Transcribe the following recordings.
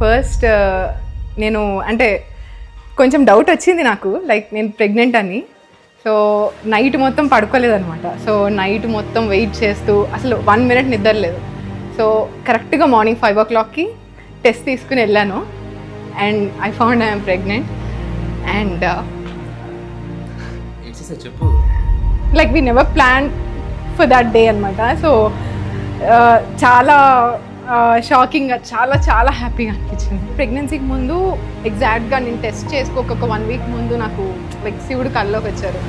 First నేను అంటే కొంచెం డౌట్ వచ్చింది నాకు, లైక్ నేను ప్రెగ్నెంట్ అని. సో నైట్ మొత్తం పడుకోలేదనమాట. సో నైట్ మొత్తం వెయిట్ చేస్తూ అసలు 1 minute నిద్రలేదు. సో కరెక్ట్గా మార్నింగ్ 5 o'clockకి టెస్ట్ తీసుకుని వెళ్ళాను and I found I'm pregnant. And చెప్పు, like we never plan for that day అనమాట. సో చాలా షాకింగ్గా, చాలా చాలా హ్యాపీగా అనిపించింది. ప్రెగ్నెన్సీకి ముందు ఎగ్జాక్ట్గా నేను టెస్ట్ చేసుకోక ఒక 1 week ముందు నాకు లైక్ శివుడు కల్లోకి వచ్చారు,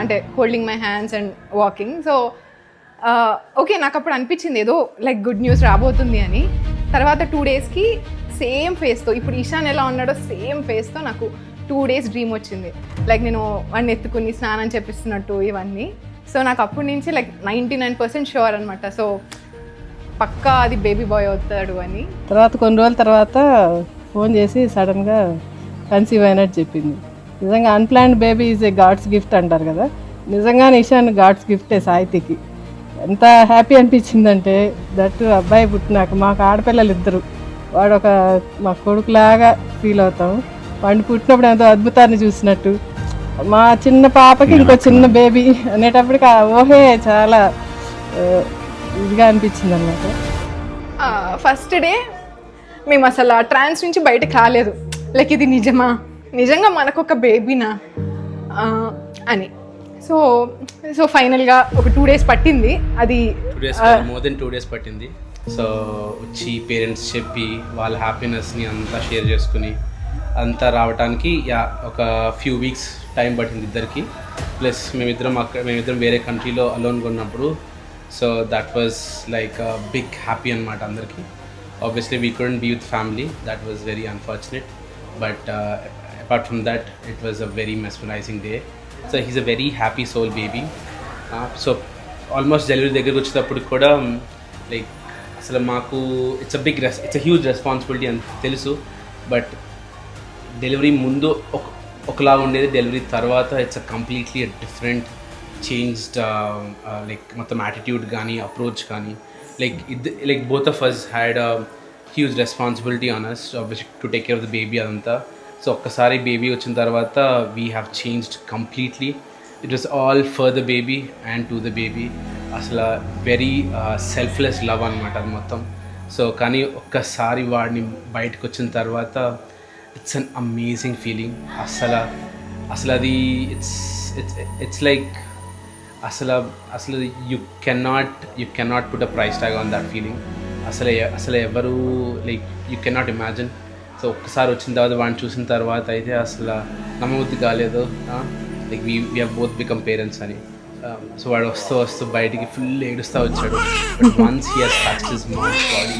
అంటే holding my hands and walking. So okay, నాకు అప్పుడు అనిపించింది ఏదో లైక్ గుడ్ న్యూస్ రాబోతుంది అని. తర్వాత 2 daysకి సేమ్ ఫేస్తో, ఇప్పుడు ఈశాన్ ఎలా ఉన్నాడో సేమ్ ఫేస్తో నాకు 2 days డ్రీమ్ వచ్చింది. లైక్ నేను వాడిని ఎత్తుకుని స్నానం చేపిస్తున్నట్టు ఇవన్నీ. సో నాకు అప్పటి నుంచి లైక్ 99% షూర్ అనమాట. సో పక్కా అది బేబీ బాయ్ అవుతాడు అని. తర్వాత కొన్ని రోజుల తర్వాత ఫోన్ చేసి సడన్గా కన్సీవ్ అయినట్టు చెప్పింది. నిజంగా unplanned baby is a god's gift అంటారు కదా, నిజంగా నిషాన్ గాడ్స్ గిఫ్టే సాహితికి. ఎంత హ్యాపీ అనిపించిందంటే దట్టు అబ్బాయి పుట్టినాక. మాకు ఆడపిల్లలు 2, వాడు ఒక మా కొడుకులాగా ఫీల్ అవుతాం. వాడిని పుట్టినప్పుడు ఎంతో అద్భుతాన్ని చూసినట్టు, మా చిన్న పాపకి ఇంకో చిన్న బేబీ అనేటప్పటికి ఓహే చాలా ఇదిగా అనిపించింది అనమాట. ఫస్ట్ డే మేము అసలు ఆ ట్రాన్స్ నుంచి బయటకు రాలేదు. లైక్ ఇది నిజమా, నిజంగా మనకు ఒక బేబీనా అని. సో ఫైనల్గా ఒక 2 days పట్టింది. అది మోర్ దెన్ 2 days పట్టింది. సో వచ్చి పేరెంట్స్ చెప్పి వాళ్ళ హ్యాపీనెస్ని అంతా షేర్ చేసుకుని అంతా రావడానికి ఒక ఫ్యూ వీక్స్ టైం పట్టింది ఇద్దరికి. ప్లస్ మేమిద్దరం వేరే కంట్రీలో అలోన్గా ఉన్నప్పుడు, so that was like big happy అనమాట అందరికీ. Obviously we couldn't be with family, that was very unfortunate. But apart from that it was a very mesmerising day. So he's a very happy soul baby. So almost delivery దగ్గరికి వచ్చేటప్పుడు కూడా like అసలు మాకు it's a huge responsibility అని తెలుసు. But delivery ముందు ఒకలాగా ఉండేది, డెలివరీ తర్వాత it's a completely different changed like మొత్తం యాటిట్యూడ్ కానీ అప్రోచ్ కానీ like both of us had a huge responsibility on us to take care of the baby అదంతా. సో ఒక్కసారి బేబీ వచ్చిన తర్వాత we have changed completely. It was all for the baby and to the baby. అసలు very selfless love అనమాట అది మొత్తం. So కానీ ఒక్కసారి వాడిని బయటకు వచ్చిన తర్వాత ఇట్స్ అన్ అమేజింగ్ ఫీలింగ్. అసలు అది ఇట్స్ లైక్ అసలు you cannot put a price tag on that feeling. అసలు ఎవరు like you cannot imagine. So ఒక్కసారి వచ్చిన తర్వాత వాడిని చూసిన తర్వాత అయితే అసలు నమ్మబుద్ధి కాలేదు. Like we have both become parents అని. సో వాడు వస్తూ బయటికి ఫుల్ ఏడుస్తూ వచ్చాడు. But once he has touched his mom's body,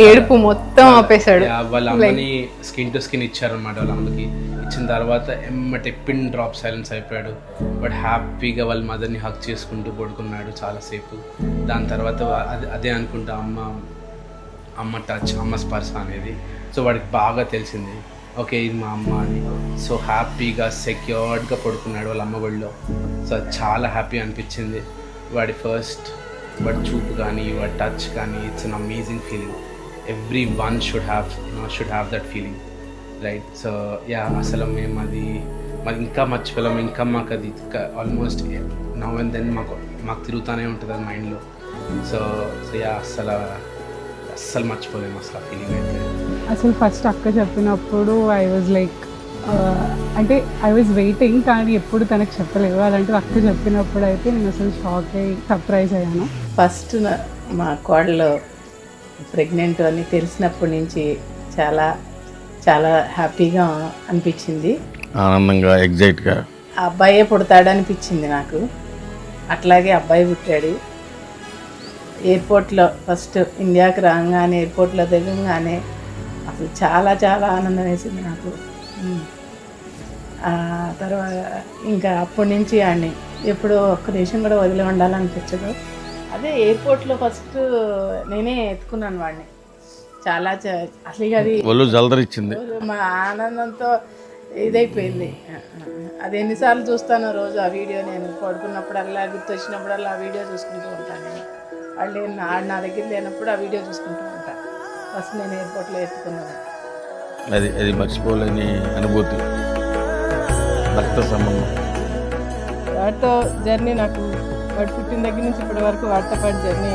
ఏడుపు మొత్తం ఆపేశాడు. వాళ్ళ అమ్మని స్కిన్ టు స్కిన్ ఇచ్చారనమాట. వాళ్ళ అమ్మకి ఇచ్చిన తర్వాత ఎమ్మటే పిన్ డ్రాప్ సైలెన్స్ అయిపోయాడు. బట్ హ్యాపీగా వాళ్ళ మదర్ని హక్ చేసుకుంటూ పడుకున్నాడు చాలాసేపు. దాని తర్వాత అదే అనుకుంటా అమ్మ టచ్, అమ్మ స్పర్శ అనేది. సో వాడికి బాగా తెలిసింది, ఓకే ఇది మా అమ్మ అని. సో హ్యాపీగా సెక్యూర్డ్గా పడుకున్నాడు వాళ్ళ అమ్మ ఒడిలో. సో అది చాలా హ్యాపీ అనిపించింది. వాడి చూపు కానీ వాడి టచ్ కానీ it's an amazing feeling. Every one should have that feeling, right? So అసలు మేము అది మరి ఇంకా మర్చిపోలేము. ఇంకా మాకు అది ఆల్మోస్ట్ నౌ అండ్ దెన్ మాకు తిరుగుతూనే ఉంటుంది అది మైండ్లో. సో అస్సలు మర్చిపోలేము అసలు ఆ ఫీలింగ్ అయితే. అసలు ఫస్ట్ అక్క చెప్పినప్పుడు ఐ వాజ్ లైక్ అంటే ఐ వాజ్ వెయిటింగ్, కానీ ఎప్పుడు తనకు చెప్పలేదు. అలాంటివి అక్క చెప్పినప్పుడు అయితే నేను అసలు షాక్ అయ్యి సర్ప్రైజ్ అయ్యాను. ఫస్ట్ మా కోడలు ప్రెగ్నెంట్ అని తెలిసినప్పటి నుంచి చాలా చాలా హ్యాపీగా అనిపించింది, ఆనందంగా, ఎగ్జైట్గా. ఆ అబ్బాయే పుడతాడనిపించింది నాకు. అట్లాగే అబ్బాయి పుట్టాడు. ఎయిర్పోర్ట్లో ఫస్ట్ ఇండియాకి రాగానే ఎయిర్పోర్ట్లో దిగంగానే అసలు చాలా చాలా ఆనందం వేసింది నాకు. తర్వాత ఇంకా అప్పటి నుంచి ఆడిని ఎప్పుడు ఒక్క నిమిషం కూడా వదిలి ఉండాలనిపించదు. అదే ఎయిర్పోర్ట్లో ఫస్ట్ నేనే ఎత్తుకున్నాను వాడిని. చాలా అసలు అది ఒళ్ళు జలదరిచ్చింది. మా ఆనందంతో ఇదైపోయింది. అది ఎన్నిసార్లు చూస్తానో రోజు ఆ వీడియో. నేను పడుకున్నప్పుడల్లా గుర్తొచ్చినప్పుడల్లా ఆ వీడియో చూసుకుంటూ ఉంటాను. వాళ్ళు నా దగ్గర లేనప్పుడు ఆ వీడియో చూసుకుంటూ ఉంటాను. ఫస్ట్ నేను ఎయిర్పోర్ట్లో ఎత్తుకున్నాను. అది అది మర్చిపోలేని అనుభూతి, రక్త సంబంధం. వాటితో జర్నీ నాకు వాడు పుట్టిన దగ్గర నుంచి ఇప్పటి వరకు వాటితో పాటు జర్నీ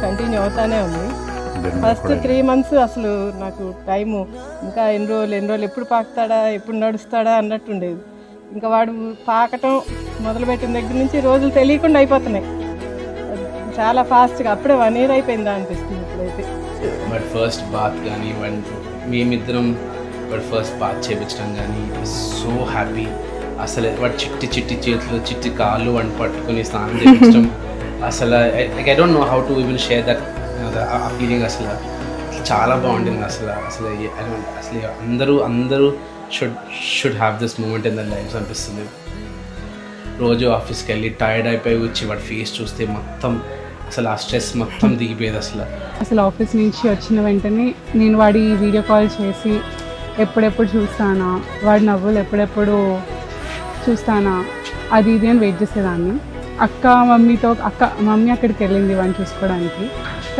కంటిన్యూ అవుతానే ఉంది. ఫస్ట్ 3 months అసలు నాకు టైము ఇంకా ఎన్ని రోజులు ఎప్పుడు పాకుతాడా ఎప్పుడు నడుస్తాడా అన్నట్టు ఉండేది. ఇంకా వాడు పాకటం మొదలుపెట్టిన దగ్గర నుంచి రోజులు తెలియకుండా అయిపోతున్నాయి. చాలా ఫాస్ట్గా అప్పుడే 1 year అయిపోయిందా అనిపిస్తుంది ఇప్పుడైతే. బట్ ఫస్ట్ బాత్ కానీ మేమిద్దరం వాడు ఫస్ట్ బాత్ చేయించడం కానీ సో హ్యాపీ. అసలు వాడు చిట్టి చిట్టి చేతులు చిట్టి కాళ్ళు వాడిని పట్టుకొని స్నానం చేయించడం అసలు I don't know how to even share that ఆ ఫీలింగ్. అసలు చాలా బాగుంటుంది. అసలు అందరూ should have this moment in the life అనిపిస్తుంది. రోజు ఆఫీస్కి వెళ్ళి టైర్డ్ అయిపోయి వచ్చి వాడి ఫేస్ చూస్తే మొత్తం అసలు ఆ స్ట్రెస్ మొత్తం దిగిపోయేది. అసలు ఆఫీస్ నుంచి వచ్చిన వెంటనే నేను వాడి వీడియో కాల్ చేసి ఎప్పుడెప్పుడు చూస్తానా, వాడి నవ్వులు ఎప్పుడెప్పుడు చూస్తానా అది ఇది అని వెయిట్ చేసేదాన్ని. మమ్మీ అక్కడికి వెళ్ళింది వాడిని చూసుకోవడానికి.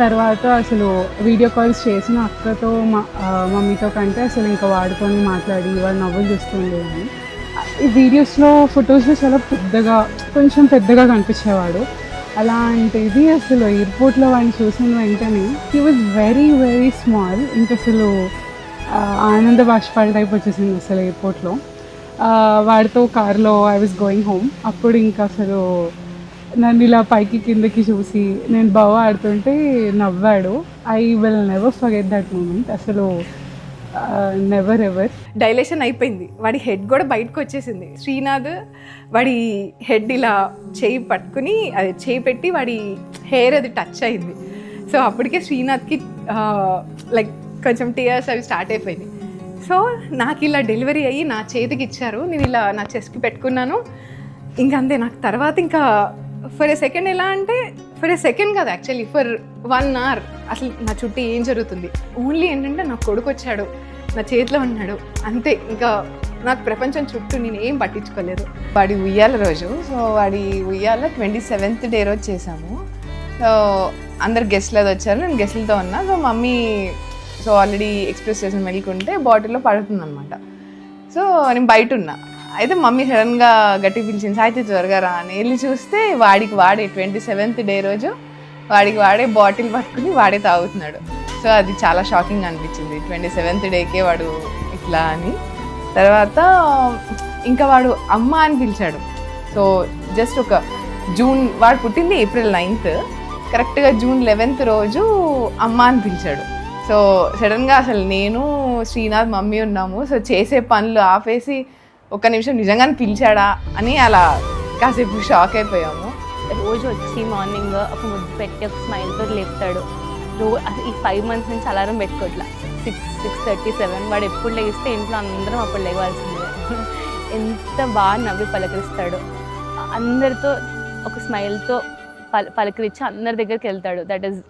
తర్వాత అసలు వీడియో కాల్స్ చేసిన అక్కతో మమ్మీతో కంటే అసలు ఇంకా వాడుకొని మాట్లాడి వాడు నవ్వులు చూస్తూ ఉండేదాన్ని. ఈ వీడియోస్లో ఫొటోస్లో చాలా కొంచెం పెద్దగా కనిపించేవాడు. అలాంటిది అసలు ఎయిర్పోర్ట్లో వాడిని చూసిన వెంటనే he was very very small. ఇంకా అసలు ఆనంద బాష్పాల టైప్ వచ్చేసింది అసలు ఎయిర్పోర్ట్లో. వాడితో కార్లో ఐ వాజ్ గోయింగ్ హోమ్. అప్పుడు ఇంకా అసలు నన్ను ఇలా పైకి కిందకి చూసి నేను బాగా ఆడుతుంటే నవ్వాడు. I will never forget that moment. అసలు నెవర్ ఎవర్. డైలేషన్ అయిపోయింది, వాడి హెడ్ కూడా బయటకు వచ్చేసింది. శ్రీనాథ్ వాడి హెడ్ ఇలా చేయి పట్టుకుని అది చేయి పెట్టి వాడి హెయిర్ అది టచ్ అయింది. సో అప్పటికే శ్రీనాథ్కి లైక్ కొంచెం టీయర్స్ అవి స్టార్ట్ అయిపోయింది. సో నాకు ఇలా డెలివరీ అయ్యి నా చేతికి ఇచ్చారు, నేను ఇలా నా చెస్ట్కి పెట్టుకున్నాను. ఇంకంతే. నాకు తర్వాత ఇంకా ఫర్ ఏ సెకండ్ ఎలా అంటే ఫర్ ఏ సెకండ్ కాదు యాక్చువల్లీ ఫర్ 1 hour అసలు నా చుట్టూ ఏం జరుగుతుంది, ఓన్లీ ఏంటంటే నా కొడుకు వచ్చాడు నా చేతిలో ఉన్నాడు అంతే. ఇంకా నాకు ప్రపంచం చుట్టూ నేను ఏం పట్టించుకోలేదు. వాడి ఉయ్యాల రోజు, సో వాడి ఉయ్యాల 27th day రోజు చేసాము. సో అందరు గెస్ట్లు అది వచ్చారు, నేను గెస్ట్లతో ఉన్నా. సో మమ్మీ ఆల్రెడీ ఎక్స్ప్రెస్ చేసిన మిల్క్ ఉంటే బాటిల్లో పడుతుందన్నమాట. సో నేను బయట ఉన్నా. అయితే మమ్మీ సడన్గా గట్టి పిలిచింది, అయితే త్వరగా రా అని. వెళ్ళి చూస్తే వాడే 27th day రోజు వాడే బాటిల్ పట్టుకుని వాడే తాగుతున్నాడు. సో అది చాలా షాకింగ్ అనిపించింది, 27th dayకే వాడు ఇట్లా అని. తర్వాత ఇంకా వాడు అమ్మ అని పిలిచాడు. సో జస్ట్ ఒక వాడు పుట్టింది April 9th, కరెక్ట్గా June 11th రోజు అమ్మ అని పిలిచాడు. సో సడన్గా అసలు నేను శ్రీనాథ్ మమ్మీ ఉన్నాము. సో చేసే పనులు ఆపేసి ఒక్క నిమిషం నిజంగానే పిలిచాడా అని అలా కాసేపు షాక్ అయిపోయాము. రోజు వచ్చి మార్నింగ్ ఒక ముద్దు పెట్టి ఒక స్మైల్తో లేపుతాడు. అసలు ఈ 5 months నుంచి అలారం పెట్టుకోవట్లా. 6:37 వాడు ఎప్పుడు లేస్తే ఇంట్లో అందరం అప్పుడు లేవాల్సిందే. ఎంత బాగా నవ్వి పలకరిస్తాడు, అందరితో ఒక స్మైల్తో పలకరించి అందరి దగ్గరికి వెళ్తాడు. That is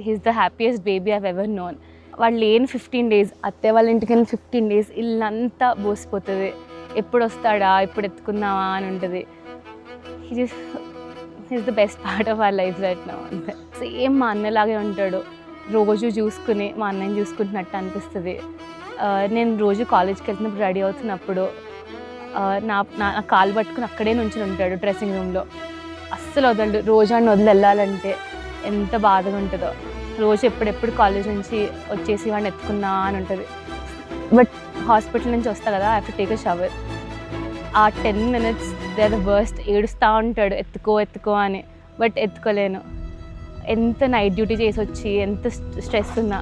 he's the happiest baby I've ever known. వాళ్ళు లేని 15 days, అత్తయ్య వాళ్ళ ఇంటికి వెళ్ళిన 15 days ఇల్లంతా బోసిపోతుంది. ఎప్పుడు వస్తాడా, ఎప్పుడు ఎత్తుకుందామా అని ఉంటుంది. He's the best part of our life right now. అంతే. సేమ్ మా అన్నలాగే ఉంటాడు. రోజు చూసుకుని మా అన్నని చూసుకుంటున్నట్టు అనిపిస్తుంది. నేను రోజు కాలేజ్కి వెళ్తున్నప్పుడు రెడీ అవుతున్నప్పుడు నా కాలు పట్టుకుని అక్కడే నుంచుని ఉంటాడు డ్రెస్సింగ్ రూమ్లో. అస్సలు వదలడు. రోజు అని వదిలి వెళ్ళాలంటే ఎంత బాధగా ఉంటుందో. రోజు ఎప్పుడెప్పుడు కాలేజ్ నుంచి వచ్చేసి వాడిని ఎత్తుకున్నా అని ఉంటుంది. బట్ హాస్పిటల్ నుంచి వస్తా కదా, I have to take a shower. ఆ 10 minutes దే ద వర్స్ట్. ఏడుస్తూ ఉంటాడు ఎత్తుకో అని. బట్ ఎత్తుకోలేను. ఎంత నైట్ డ్యూటీ చేసి వచ్చి ఎంత స్ట్రెస్ ఉన్నా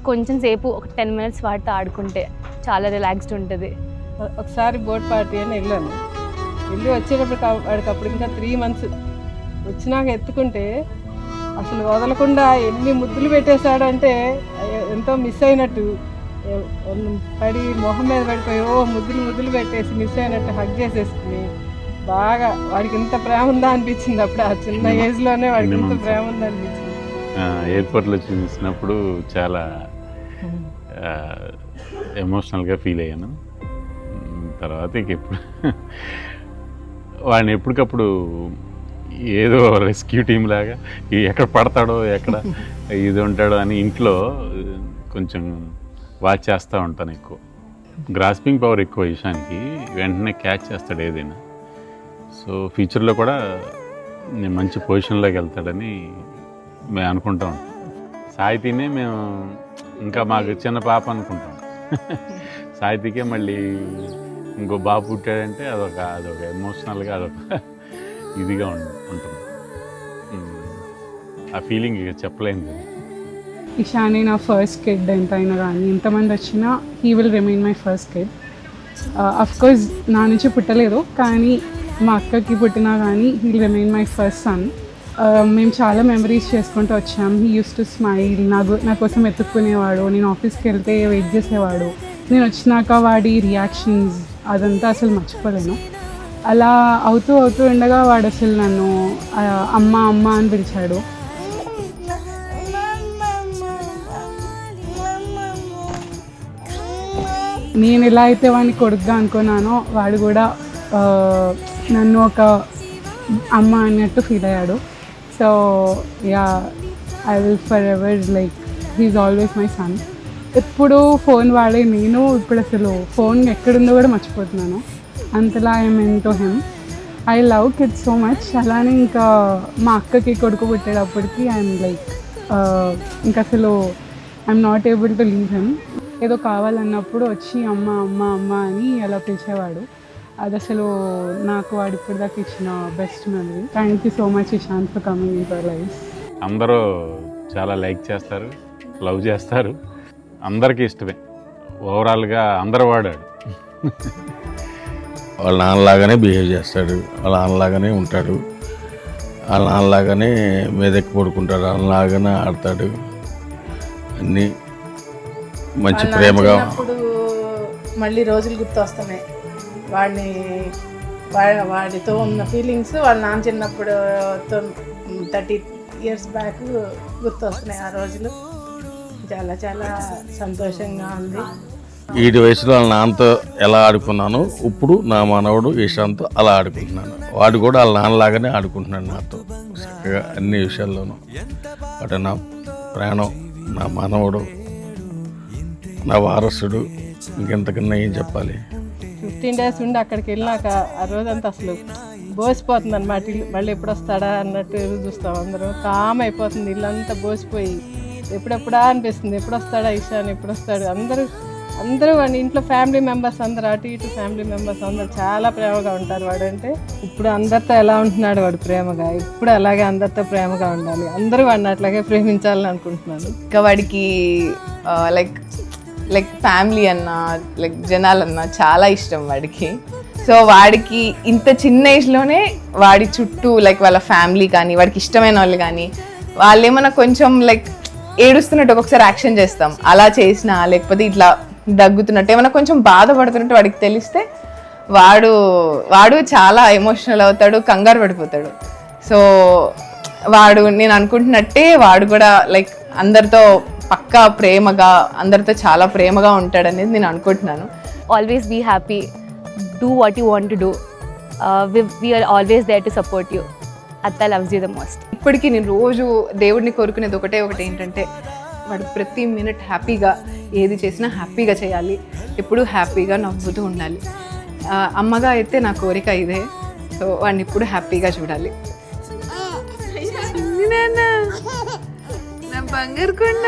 కొంచెం సేపు ఒక 10 minutes వాడితో ఆడుకుంటే చాలా రిలాక్స్డ్ ఉంటుంది. ఒకసారి బోట్ పార్టీ అని వెళ్ళాను. వెళ్ళి వచ్చేటప్పుడు వాడికి అప్పుడు ఇంకా 3 months. వచ్చినాక ఎత్తుకుంటే అసలు వదలకుండా ఎన్ని ముద్దులు పెట్టేశాడంటే ఎంతో మిస్ అయినట్టు పడి మొహం మీద పడిపోయి ముద్దులు పెట్టేసి మిస్ అయినట్టు హగ్ చేసేసుకుని బాగా వాడికి ఇంత ప్రేమ ఉందా అనిపించింది. అప్పుడు ఆ చిన్న ఏజ్లోనే వాడికి ఇంత ప్రేమ ఉందా అనిపించింది. ఎయిర్పోర్ట్లో చూసినప్పుడు చాలా ఎమోషనల్గా ఫీల్ అయ్యాను. తర్వాత ఎప్పుడు వాడిని ఎప్పటికప్పుడు ఏదో రెస్క్యూ టీం లాగా ఎక్కడ పడతాడో ఎక్కడ ఇది ఉంటాడో అని ఇంట్లో కొంచెం వాచ్ చేస్తూ ఉంటాను ఎక్కువ. గ్రాస్పింగ్ పవర్ ఎక్కువ ఇషాన్కి, వెంటనే క్యాచ్ చేస్తాడు ఏదైనా. సో ఫ్యూచర్లో కూడా నేను మంచి పొజిషన్లోకి వెళ్తాడని మేము అనుకుంటా ఉంటాం. సాహితీనే మేము ఇంకా మాకు చిన్న పాప అనుకుంటాం. సాహితీకే మళ్ళీ ఇంకో బాబు పుట్టాడంటే అదొక ఎమోషనల్గా అదొక ఇదిగా ఉంటుంది. ఆ ఫీలింగ్ ఇక చెప్పలేము. ఇషానే నా ఫస్ట్ కిడ్, ఎంతైనా కానీ ఎంతమంది వచ్చినా he will remain my first kid. Of course నా నుంచి పుట్టలేదు, కానీ మా అక్కకి పుట్టినా కానీ he will remain my first son. మేము చాలా మెమరీస్ చేసుకుంటూ వచ్చాం. హీ యూస్ టు స్మైల్, నా కోసం ఎత్తుక్కునేవాడు, నేను ఆఫీస్కి వెళ్తే వెయిట్ చేసేవాడు, నేను వచ్చినాక వాడి రియాక్షన్స్ అదంతా అసలు మర్చిపోలేను. అలా అవుతూ ఉండగా వాడు అసలు నన్ను అమ్మ అమ్మ అని పిలిచాడు. నేను ఎలా అయితే వాడిని కొడుకుగా అనుకున్నానో వాడు కూడా నన్ను ఒక అమ్మ అన్నట్టు ఫీల్ అయ్యాడు. So yeah, I will forever like he's always my son. ఎప్పుడు ఫోన్ వాడే నేను ఇప్పుడు అసలు ఫోన్ ఎక్కడుందో కూడా మర్చిపోతున్నాను, అంతలా I'm into him. I love kids so much. అలానే ఇంకా మా అక్కకి కొడుకు పుట్టేటప్పటికి ఐఎమ్ లైక్ ఇంకా అసలు I'm not able to leave him. ఏదో కావాలన్నప్పుడు వచ్చి అమ్మ అమ్మ అమ్మ అని అలా పిలిచేవాడు. అది అసలు నాకు వాడు ఇప్పుడు దాకా ఇచ్చిన best memory. Thank you so much Ishant for coming in our life. అందరూ చాలా లైక్ చేస్తారు, లవ్ చేస్తారు, అందరికీ ఇష్టమే. ఓవరాల్గా అందరూ వాడాడు. వాళ్ళ నాన్నలాగానే బిహేవ్ చేస్తాడు, వాళ్ళ నాన్నలాగానే ఉంటాడు, వాళ్ళ నాన్నలాగానే మీదకి పడుకుంటాడు, వాళ్ళలాగానే ఆడతాడు. అన్నీ మంచి ప్రేమగా. ఇప్పుడు మళ్ళీ రోజులు గుర్తు వస్తున్నాయి. వాడితో ఉన్న ఫీలింగ్స్ వాళ్ళ నాన్న చిన్నప్పుడు 30 years బ్యాక్ గుర్తు వస్తున్నాయి. ఆ రోజులు చాలా చాలా సంతోషంగా ఉంది. ఈ వయసులో వాళ్ళ నాన్నతో ఎలా ఆడుకున్నానో ఇప్పుడు నా మనవడు ఇషాంత్తో అలా ఆడుకుంటున్నాను. వాడు కూడా వాళ్ళ నాన్నలాగానే ఆడుకుంటున్నాడు నాతో చక్కగా అన్ని విషయాల్లోనూ. అటు నా ప్రాణం, నా మనవడు, నా వారసుడు. ఇంకెంతకన్నా ఏం చెప్పాలి. 15 days ఉండి అక్కడికి వెళ్ళినాక ఆ రోజంతా అసలు బోసిపోతుంది అన్నమాట. మళ్ళీ ఎప్పుడు వస్తాడా అన్నట్టు ఎదురు చూస్తాం అందరం. కామ్ అయిపోతుంది, ఇల్లంతా బోసిపోయి ఎప్పుడెప్పుడా అనిపిస్తుంది. ఎప్పుడు వస్తాడా ఇషాన్, ఎప్పుడు వస్తాడు. అందరూ వాడి ఇంట్లో ఫ్యామిలీ మెంబర్స్ అందరూ, అటు ఇటు ఫ్యామిలీ మెంబర్స్ అందరూ చాలా ప్రేమగా ఉంటారు వాడు అంటే. ఇప్పుడు అందరితో ఎలా ఉంటున్నాడు వాడు ప్రేమగా, ఇప్పుడు అలాగే అందరితో ప్రేమగా ఉండాలి. అందరూ వాడిని అట్లాగే ప్రేమించాలని అనుకుంటున్నాను. ఇంకా వాడికి లైక్ ఫ్యామిలీ అన్నా, లైక్ జనాలన్నా చాలా ఇష్టం వాడికి. సో వాడికి ఇంత చిన్న ఏజ్లోనే వాడి చుట్టూ లైక్ వాళ్ళ ఫ్యామిలీ కానీ, వాడికి ఇష్టమైన వాళ్ళు కానీ, వాళ్ళు ఏమన్నా కొంచెం లైక్ ఏడుస్తున్నట్టు ఒక్కొక్కసారి యాక్షన్ చేస్తాం, అలా చేసినా లేకపోతే ఇట్లా దగ్గుతున్నట్టు ఏమన్నా కొంచెం బాధపడుతున్నట్టు వాడికి తెలిస్తే వాడు చాలా ఎమోషనల్ అవుతాడు, కంగారు పడిపోతాడు. సో నేను అనుకుంటున్నట్టే వాడు కూడా లైక్ అందరితో పక్కా ప్రేమగా, అందరితో చాలా ప్రేమగా ఉంటాడనేది నేను అనుకుంటున్నాను. Always be happy, do what you want to do. We are always there to support you. Atta loves you the most. ఇప్పటికీ నేను రోజు దేవుడిని కోరుకునేది ఒకటి ఏంటంటే వాడు ప్రతి మినిట్ హ్యాపీగా ఏది చేసినా హ్యాపీగా చేయాలి, ఎప్పుడూ హ్యాపీగా నవ్వుతూ ఉండాలి. అమ్మగా అయితే నా కోరిక ఇదే. సో వాడిని ఇప్పుడు హ్యాపీగా చూడాలి. నా బంగారు కొండ